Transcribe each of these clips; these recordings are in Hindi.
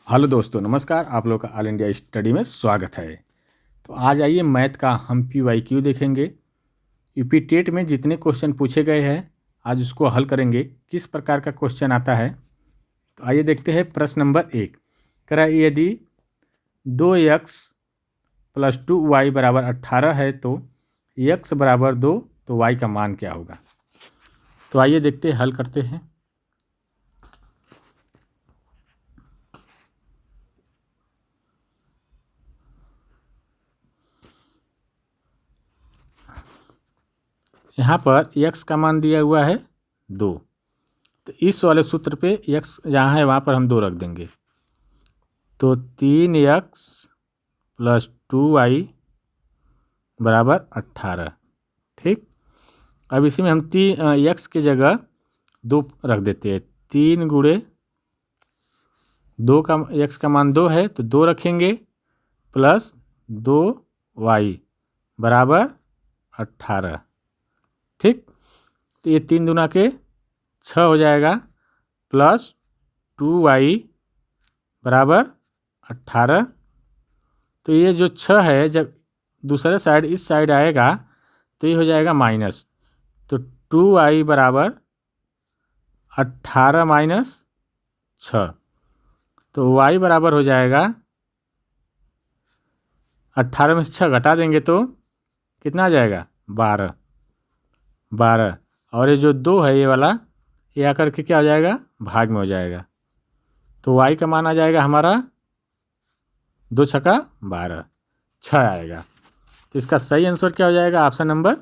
हेलो दोस्तों, नमस्कार। आप लोग का ऑल इंडिया स्टडी में स्वागत है। तो आज आइए मैथ का हम PYQ देखेंगे। यूपी टेट में जितने क्वेश्चन पूछे गए हैं आज उसको हल करेंगे। किस प्रकार का क्वेश्चन आता है तो आइए देखते हैं। प्रश्न नंबर 1 कह रहा है यदि 2x + 2y बराबर 18 है तो x बराबर 2 तो y का मान क्या होगा। तो आइए देखते हैं, हल करते हैं। यहाँ पर x का मान दिया हुआ है 2, तो इस वाले सूत्र पे x जहाँ है वहाँ पर हम 2 रख देंगे। तो 3x + 2y बराबर 18। ठीक, अब इसी में हम x की जगह 2 रख देते हैं। 3 गुणे 2 का x का मान 2 है तो 2 रखेंगे प्लस 2y बराबर 18। ठीक, तो ये 3 दूना के 6 हो जाएगा प्लस 2y बराबर 18। तो ये जो 6 है जब दूसरे साइड इस साइड आएगा तो ये हो जाएगा माइनस। तो 2y बराबर 18 माइनस 6, तो y बराबर हो जाएगा 18 में से 6 घटा देंगे तो कितना आ जाएगा 12। और ये जो 2 है ये वाला ये आकर के क्या हो जाएगा भाग में हो जाएगा। तो y का मान आ जाएगा हमारा 2 छक्का 12, 6 आएगा। तो इसका सही आंसर क्या हो जाएगा ऑप्शन नंबर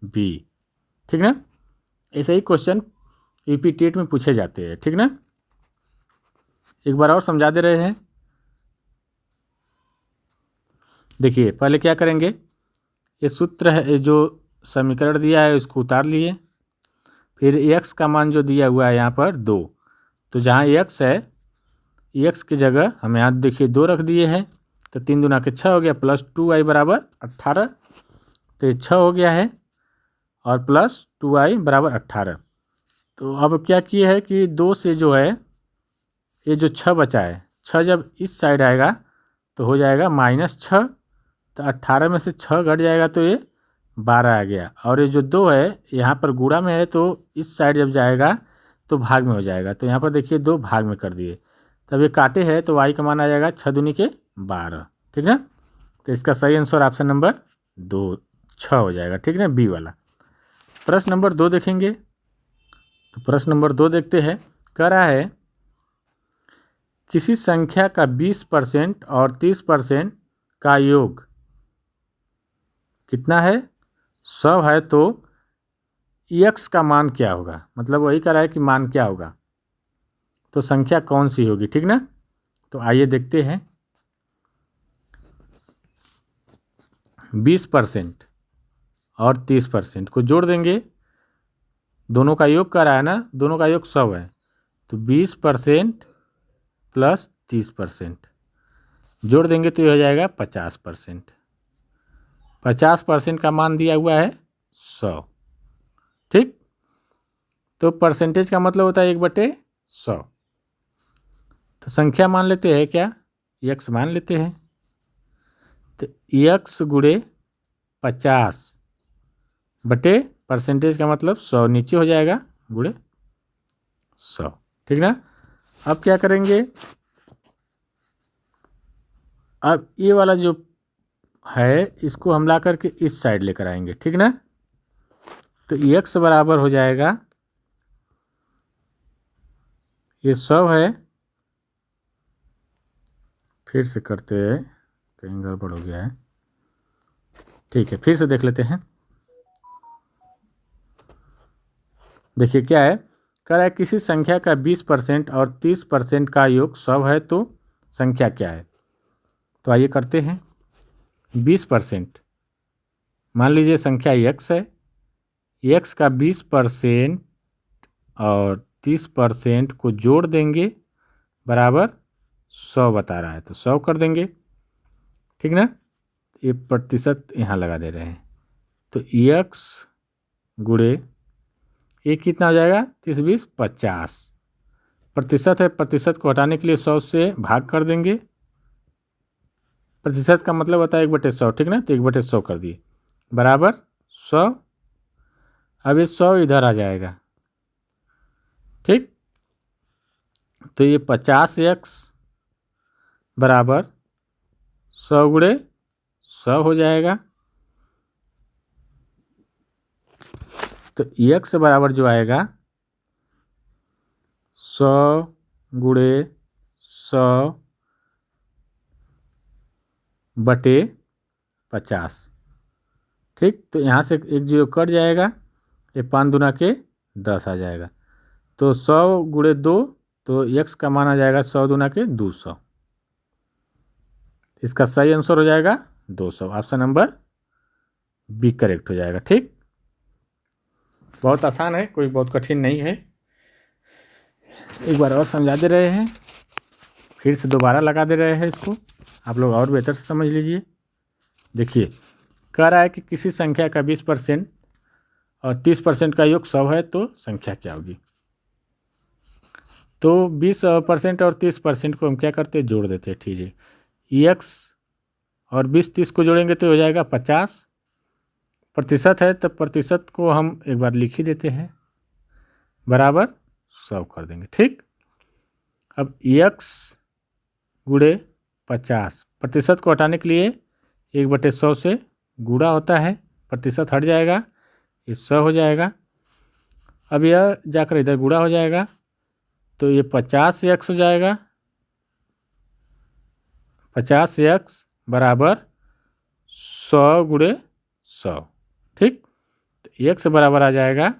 बी। ठीक ना, ऐसे ही क्वेश्चन यूपी टेट में पूछे जाते हैं। ठीक ना, एक बार और समझा दे रहे हैं। देखिए पहले क्या करेंगे, ये सूत्र है, जो समीकरण दिया है उसको उतार लिए। फिर x का मान जो दिया हुआ है यहाँ पर 2, तो जहाँ x है x की जगह हम यहाँ देखिए 2 रख दिए हैं। तो 3 दूना के 6 हो गया प्लस 2y बराबर 18। तो ये 6 हो गया है और प्लस 2y बराबर 18। तो अब क्या किए है कि 2 से जो है ये जो 6 बचा है, 6 जब इस साइड आएगा तो हो जाएगा -6। तो 18 में से 6 घट जाएगा तो ये 12 आ गया। और ये जो 2 है यहाँ पर गुणा में है तो इस साइड जब जाएगा तो भाग में हो जाएगा। तो यहाँ पर देखिए 2 भाग में कर दिए, तब ये काटे हैं तो y का मान आ जाएगा 6 दूनी के 12। ठीक है, तो इसका सही आंसर ऑप्शन नंबर 2 6 हो जाएगा। ठीक है, बी वाला। प्रश्न नंबर 2 देखेंगे। तो प्रश्न नंबर 2 देखते हैं। कह रहा है किसी संख्या का 20% और 30% का योग कितना है 100 है तो x का मान क्या होगा। मतलब वही कह रहा है कि मान क्या होगा, तो संख्या कौन सी होगी। ठीक ना, तो आइए देखते हैं। 20% और 30% को जोड़ देंगे, दोनों का योग कर रहा है ना, दोनों का योग 100 है। तो 20% प्लस 30% जोड़ देंगे तो ये हो जाएगा 50%। 50% का मान दिया हुआ है 100। ठीक, तो परसेंटेज का मतलब होता है 1/100। तो संख्या मान लेते हैं क्या, x मान लेते हैं। तो x गुणे 50 बटे परसेंटेज का मतलब 100 नीचे हो जाएगा गुणे 100। ठीक ना, अब क्या करेंगे, अब ये वाला जो है इसको हम ला करके इस साइड लेकर आएंगे। ठीक ना, तो x बराबर हो जाएगा, ये 100 है, फिर से करते हैं कहीं गड़बड़ हो गया है। ठीक है, फिर से देख लेते हैं। देखिए क्या है, कह रहा है किसी संख्या का 20% और 30% का योग 100 है तो संख्या क्या है। तो आइए करते हैं। 20% मान लीजिए संख्या x है, x का 20% और 30% को जोड़ देंगे बराबर 100 बता रहा है तो 100 कर देंगे। ठीक ना, ये प्रतिशत यहाँ लगा दे रहे हैं। तो x गुणे ये कितना हो जाएगा 30 20 50, प्रतिशत है, प्रतिशत को हटाने के लिए 100 से भाग कर देंगे। प्रतिशत का मतलब होता है 1/100, ठीक ना, तो 1/100 कर दिए बराबर 100। अब ये 100 इधर आ जाएगा, ठीक। तो ये 50x बराबर 100 गुणे 100 हो जाएगा। तो x बराबर जो आएगा 100 गुणे 100 बटे 50, ठीक। तो यहाँ से एक जीरो कट जाएगा, ये 5 दूना के 10 आ जाएगा। तो 100 गुणे 2, तो x का मान आ जाएगा 100 दूना के 200। इसका सही आंसर हो जाएगा 200। ऑप्शन नंबर बी करेक्ट हो जाएगा, ठीक। बहुत आसान है, कोई बहुत कठिन नहीं है। एक बार और समझा दे रहे हैं, फिर से दोबारा लगा दे रहे हैं इसको, आप लोग और बेहतर से समझ लीजिए। देखिए, कह रहा है कि किसी संख्या का 20% और 30% का योग 100 है तो संख्या क्या होगी। तो 20% और 30% को हम क्या करते हैं, जोड़ देते हैं, ठीक है। x और 20-30 को जोड़ेंगे तो हो जाएगा 50। प्रतिशत है तो प्रतिशत को हम एक बार लिख ही देते हैं, बराबर 100 कर देंगे, ठीक। अब x गुणे 50, प्रतिशत को हटाने के लिए 1/100 से गुणा होता है, प्रतिशत हट जाएगा, ये 100 हो जाएगा। अब यह जाकर इधर गुणा हो जाएगा, तो ये 50x हो जाएगा। 50x बराबर 100 गुणे 100, ठीक। तो x बराबर आ जाएगा,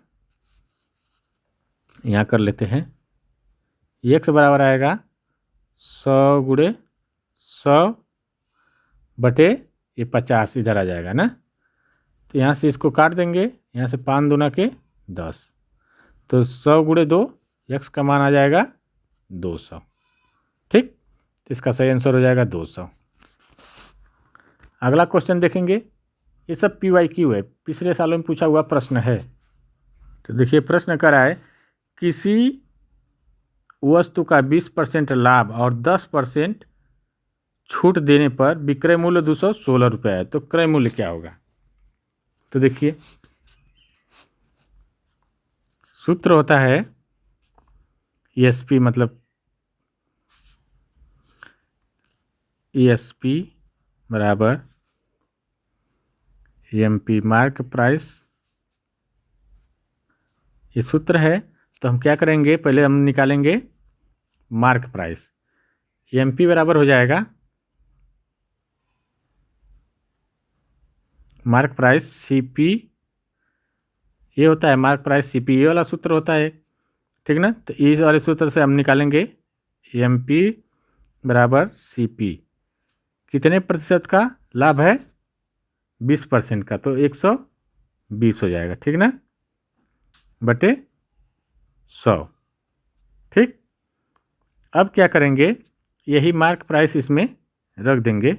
यहाँ कर लेते हैं, x बराबर आएगा 100 गुणे 100 बटे ये 50 इधर आ जाएगा ना। तो यहाँ से इसको काट देंगे, यहाँ से 5 दूना के 10, तो 100 गुणे 2, x का मान आ जाएगा 200, ठीक। तो इसका सही आंसर हो जाएगा 200। अगला क्वेश्चन देखेंगे, ये सब PYQ है, पिछले सालों में पूछा हुआ प्रश्न है। तो देखिए प्रश्न कर रहा है, किसी वस्तु का 20% लाभ और 10% छूट देने पर विक्रय मूल्य 216 रुपये है, तो क्रय मूल्य क्या होगा। तो देखिए सूत्र होता है ESP, मतलब ESP बराबर MP मार्क प्राइस, ये सूत्र है। तो हम क्या करेंगे, पहले हम निकालेंगे मार्क प्राइस। MP बराबर हो जाएगा मार्क प्राइस CP, ये होता है मार्क प्राइस CP, ये वाला सूत्र होता है, ठीक ना। तो इस वाले सूत्र से हम निकालेंगे MP बराबर CP। कितने प्रतिशत का लाभ है, 20% का, तो 120 हो जाएगा, ठीक ना, बटे 100, ठीक। अब क्या करेंगे, यही मार्क प्राइस इसमें रख देंगे,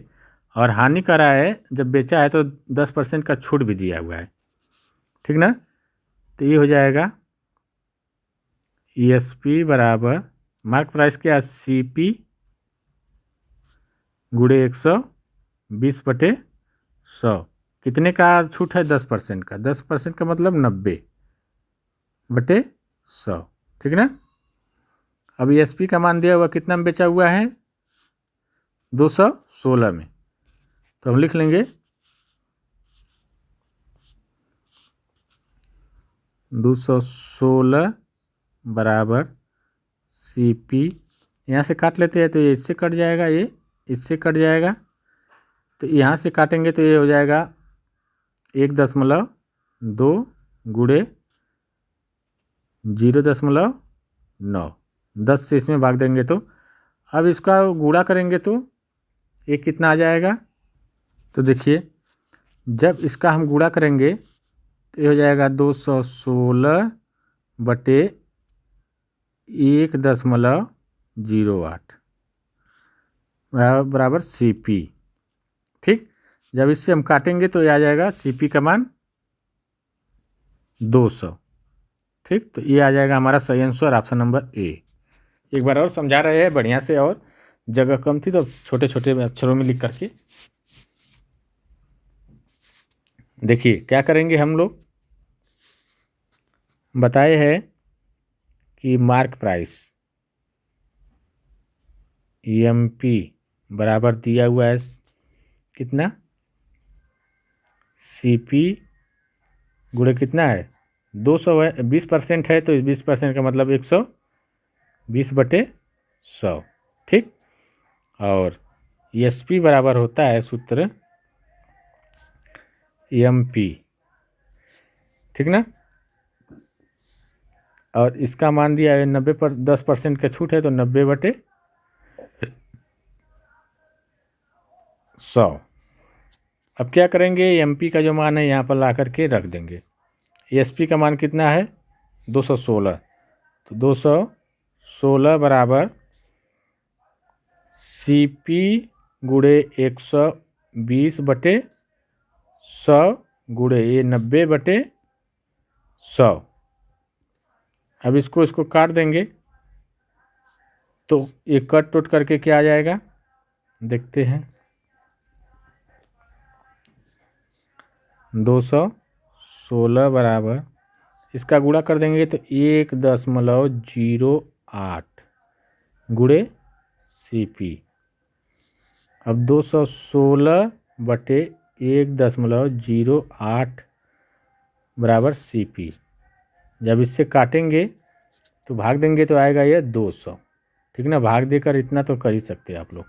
और हानि करा है जब बेचा है तो 10% का छूट भी दिया हुआ है, ठीक ना। तो ये हो जाएगा ESP बराबर मार्क प्राइस क्या, CP गुणे 120 बटे 100। कितने का छूट है, 10% का, 10% का मतलब 90 बटे 100, ठीक ना। अब ESP का मान दिया हुआ कितना में बेचा हुआ है, 216 में, तो हम लिख लेंगे 216 बराबर CP। यहाँ से काट लेते हैं तो ये इससे कट जाएगा, ये इससे कट जाएगा, तो यहाँ से काटेंगे तो ये हो जाएगा 1.2 गुणे 0.9, 10 से इसमें भाग देंगे तो अब इसका गुणा करेंगे तो ये कितना आ जाएगा। तो देखिए जब इसका हम गुणा करेंगे तो ये हो जाएगा 216 बटे 1.08 बराबर CP, ठीक। जब इससे हम काटेंगे तो ये आ जाएगा CP का मान 200, ठीक। तो ये आ जाएगा हमारा सही आंसर, ऑप्शन नंबर A। एक बार और समझा रहे हैं बढ़िया से, और जगह कम थी तो छोटे छोटे अक्षरों में लिख करके। देखिए क्या करेंगे हम लोग, बताए हैं कि मार्क प्राइस EMP बराबर दिया हुआ है कितना, CP गुणे कितना है 200 है, 20% है तो 20% का मतलब 120/100, ठीक। और SP बराबर होता है सूत्र MP, ठीक ना। और इसका मान दिया है 90 पर 10% का छूट है तो 90/100। अब क्या करेंगे, MP का जो मान है यहाँ पर ला करके रख देंगे। SP का मान कितना है 216, तो 216 बराबर CP गुणे 120/100 गुणे ये 90/100। अब इसको काट देंगे तो ये कट टोट करके क्या आ जाएगा, देखते हैं। 216 बराबर इसका गुणा कर देंगे तो 1.08 गुणे CP। अब 216/1.08 बराबर CP। जब इससे काटेंगे तो भाग देंगे तो आएगा ये 200, ठीक ना। भाग देकर इतना तो कर ही सकते हैं आप लोग,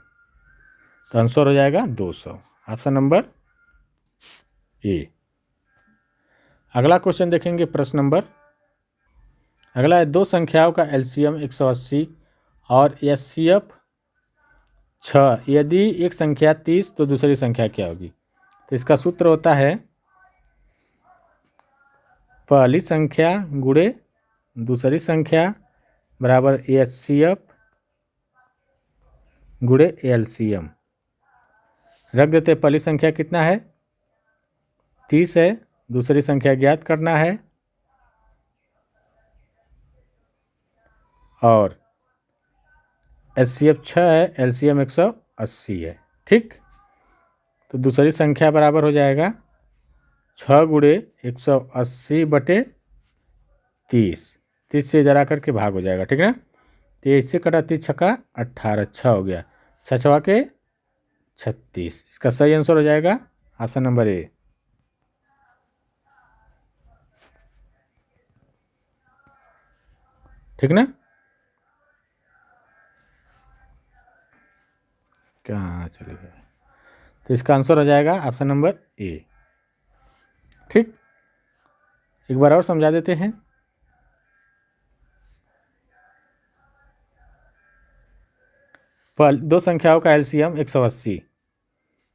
तो आंसर हो जाएगा 200, ऑप्शन नंबर ए। अगला क्वेश्चन देखेंगे, प्रश्न नंबर अगला है, दो संख्याओं का LCM 180 और HCF 6, यदि एक संख्या 30 तो दूसरी संख्या क्या होगी। तो इसका सूत्र होता है पहली संख्या गुणे दूसरी संख्या बराबर HCF गुणे LCM। रख देते, पहली संख्या कितना है 30 है, दूसरी संख्या ज्ञात करना है, और HCF 6 है, LCM 180 है, ठीक। तो दूसरी संख्या बराबर हो जाएगा 6 गुणे 180/30, 30 से इधर आकर के भाग हो जाएगा, ठीक ना। तो इससे कटा 30 छक्का 18, 6 हो गया, 6 छवा के 36। इसका सही आंसर हो जाएगा ऑप्शन नंबर ए। ठीक ना। कहाँ चले गए, तो इसका आंसर हो जाएगा ऑप्शन नंबर ए, ठीक। एक बार और समझा देते हैं। दो संख्याओं का LCM 180,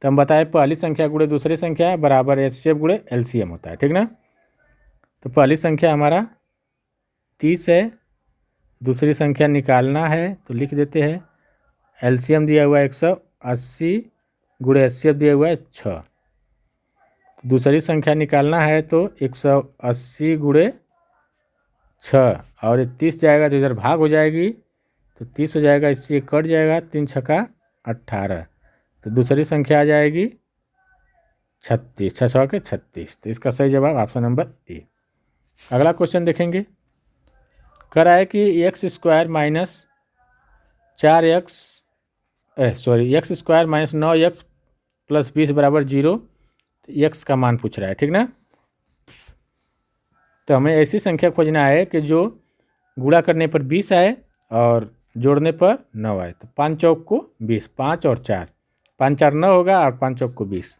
तो हम बताए पहली संख्या गुणे दूसरी संख्या बराबर HCF गुणे LCM होता है, ठीक ना। तो पहली संख्या हमारा 30 है, दूसरी संख्या निकालना है तो लिख देते हैं LCM दिया हुआ है 180 गुणे HCF दिया हुआ है 6। तो दूसरी संख्या निकालना है तो 180 गुणे 6, और 30 जाएगा तो इधर भाग हो जाएगी तो 30 हो जाएगा, इससे कट जाएगा, 3 छक्का 18, तो दूसरी संख्या आ जाएगी 36, 6 छः के 36। तो इसका सही जवाब ऑप्शन नंबर ए। अगला क्वेश्चन देखेंगे, कह रहा है कि x² minus 4x x² minus 9x plus 20 बराबर 0, x का मान पूछ रहा है, ठीक ना। तो हमें ऐसी संख्या खोजना है कि जो गुणा करने पर 20 आए और जोड़ने पर 9 आए। तो 5 चौक को 20, 5 और 4, 5 4 9 होगा और 5 चौक को 20।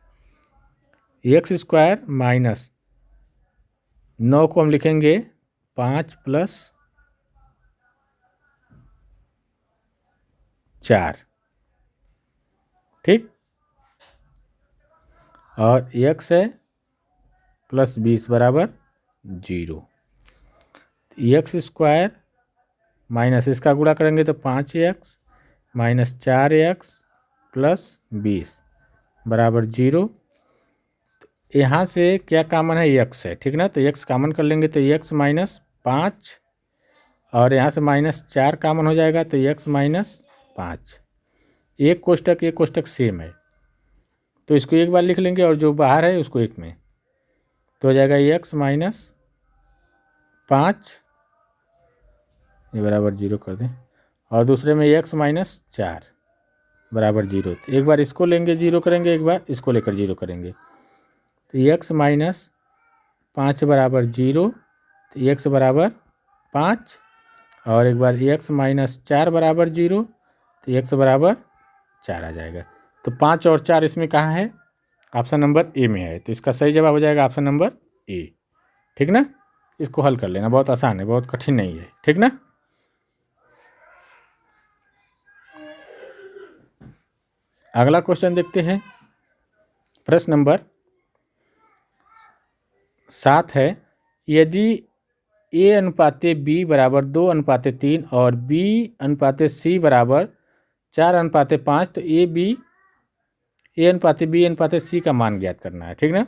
x² माइनस 9 को हम लिखेंगे 5 प्लस 4, ठीक। और x है प्लस 20 बराबर 0। x² माइनस इसका गुणा करेंगे तो 5x माइनस 4x प्लस 20 बराबर 0। तो यहाँ से क्या कॉमन है, x है, ठीक ना। तो x कॉमन कर लेंगे तो x माइनस 5 और यहाँ से -4 कॉमन हो जाएगा तो x -5। एक कोष्टक सेम है तो इसको एक बार लिख लेंगे और जो बाहर है उसको एक में, तो हो जाएगा x -5 ये बराबर 0 कर दें, और दूसरे में x -4 बराबर 0। तो एक बार इसको लेंगे 0 करेंगे, एक बार इसको लेकर 0 करेंगे, तो x -5 बराबर 0, तो x बराबर 5, और एक बार x -4 बराबर 0, तो x बराबर 4 आ जाएगा। तो 5 और 4 इसमें कहाँ है? ऑप्शन नंबर ए में है, तो इसका सही जवाब हो जाएगा ऑप्शन नंबर ए। ठीक ना, इसको हल कर लेना, बहुत आसान है, बहुत कठिन नहीं है। ठीक ना। अगला क्वेश्चन देखते हैं। प्रश्न नंबर 7 है, यदि a अनुपाते b बराबर 2:3 और b अनुपाते c बराबर 4:5, तो a अनुपाते b अनुपाते c का मान ज्ञात करना है। ठीक ना,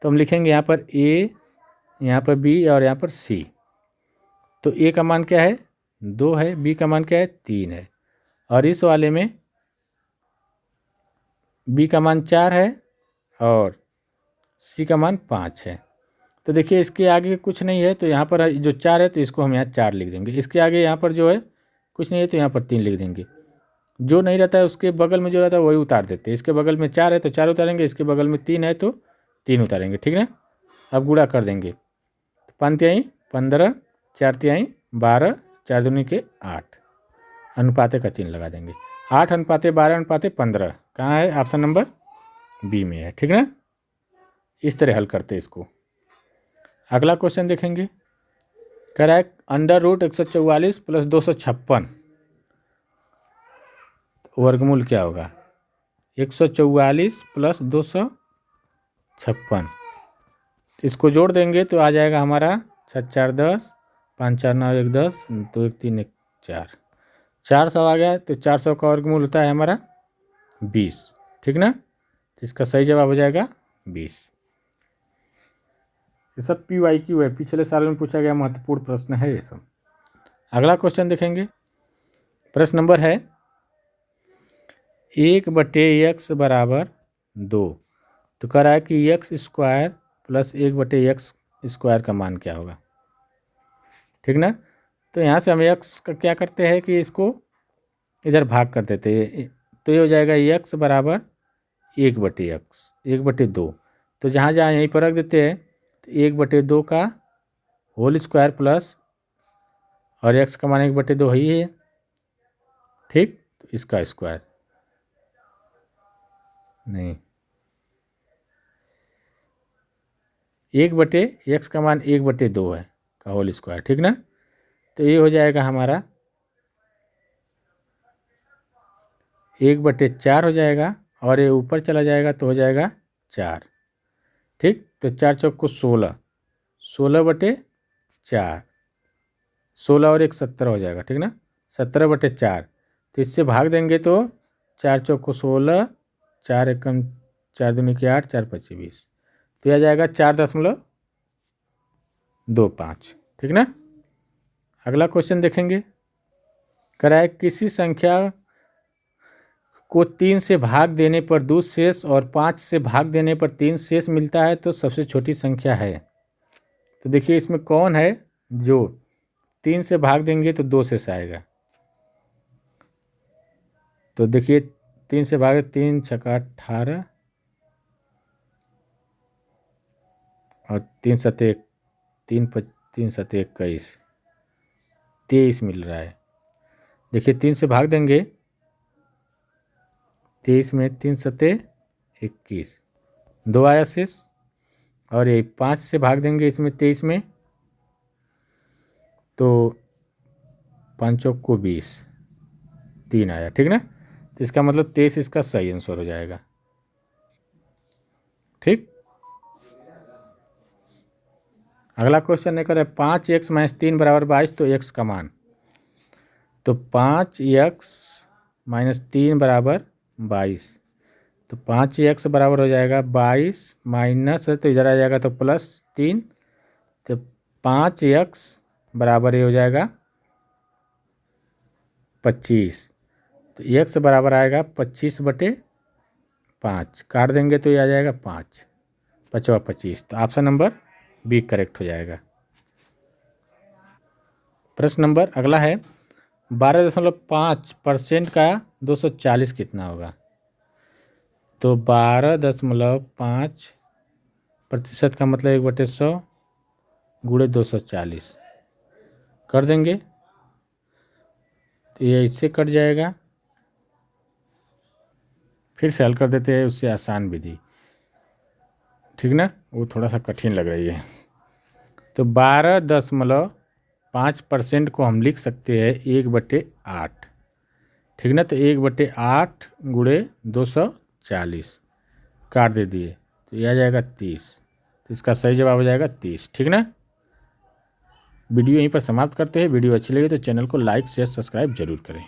तो हम लिखेंगे यहाँ पर a, यहाँ पर b और यहाँ पर c। तो a का मान क्या है? 2 है, b का मान क्या है? 3 है, और इस वाले में b का मान 4 है और c का मान 5 है। तो देखिए इसके आगे कुछ नहीं है, तो यहाँ पर जो 4 है तो इसको हम यहाँ 4 लिख देंगे। इसके आगे यहाँ पर जो है कुछ नहीं है तो यहाँ पर 3 लिख देंगे। जो नहीं रहता है उसके बगल में जो रहता है वही उतार देते हैं। इसके बगल में 4 है तो 4 उतारेंगे, इसके बगल में 3 है तो 3 उतारेंगे। ठीक है, अब गुणा कर देंगे, तो 5 तिहाई 15, 4 तिहाई 12, 4 दूनी के 8, अनुपाते का चिन्ह लगा देंगे। 8:12:15 कहाँ है? ऑप्शन नंबर बी में है। ठीक है, इस तरह हल करते इसको। अगला क्वेश्चन देखेंगे। कह रहा है √144 + 256 वर्गमूल क्या होगा? 144 + 256, इसको जोड़ देंगे तो आ जाएगा हमारा 6 4 10, 5 4 9 1 10, 2 1 3 1 4, 400 आ गया। तो 400 का वर्गमूल होता है हमारा 20। ठीक ना, तो इसका सही जवाब हो जाएगा 20। ये सब PYQ है, पिछले साल में पूछा गया महत्वपूर्ण प्रश्न है ये सब। अगला क्वेश्चन देखेंगे। प्रश्न नंबर है 1/x बराबर 2। तो कह रहा है कि x² + 1/x² का मान क्या होगा? ठीक ना, तो यहाँ से हम x का क्या करते हैं कि इसको इधर भाग कर देते हैं, तो ये हो जाएगा x बराबर 1/x 1/2। तो जहाँ जहाँ यहीं पर रख देते हैं, तो 1/2 का होल स्क्वायर प्लस, और x का मान 1/2 ही है। ठीक, तो इसका स्क्वायर नहीं, 1/x का मान 1/2 है का होल स्क्वायर। ठीक ना, तो ये हो जाएगा हमारा 1/4 हो जाएगा, और ये ऊपर चला जाएगा तो हो जाएगा 4। ठीक, तो 4 चौक को 16, 16/4, 16 और 1 17 हो जाएगा। ठीक ना, 17/4, तो इससे भाग देंगे तो 4 चौक को 16, 4 एकम 4 दूनी के 8, 4 5 20, तो यह जाएगा 4.25। ठीक ना, अगला क्वेश्चन देखेंगे। कह रहा है किसी संख्या को 3 से भाग देने पर 2 शेष और 5 से भाग देने पर 3 शेष मिलता है, तो सबसे छोटी संख्या है। तो देखिए इसमें कौन है जो 3 से भाग देंगे तो 2 शेष आएगा। तो देखिए 3 से भागे 3 छक्का 18 और 3 सते 3 सते 21, 23 मिल रहा है। देखिए 3 से भाग देंगे 23 में, 3 सते 21, 2 आया शेष, और ये 5 से भाग देंगे इसमें 23 में, तो 5 चौक को 20, 3 आया। ठीक ना, तो इसका मतलब 23 इसका सही आंसर हो जाएगा। ठीक, अगला क्वेश्चन है 5x - 3 = 22, तो x का मान। तो 5x - 3 = 22, तो 5x बराबर हो जाएगा 22 माइनस है तो इधर आ जाएगा तो +3, तो 5x बराबर ये हो जाएगा 25, तो x बराबर आएगा 25/5, काट देंगे तो ये आ जाएगा 5, 5 25। तो ऑप्शन नंबर बी करेक्ट हो जाएगा। प्रश्न नंबर अगला है 12.5% का 240 कितना होगा। तो 12.5% का मतलब 1/100 गुणे 240 कर देंगे तो ये इससे कट जाएगा। फिर से हल कर देते हैं उससे आसान विधि, ठीक ना, वो थोड़ा सा कठिन लग रही है। तो 12.5% को हम लिख सकते हैं 1/8, ठीक ना। तो 1/8 गुणे 240 काट दे दिए तो यह आ जाएगा 30। तो इसका सही जवाब हो जाएगा 30, ठीक ना। वीडियो यहीं पर समाप्त करते हैं। वीडियो अच्छी लगी तो चैनल को लाइक शेयर सब्सक्राइब जरूर करें।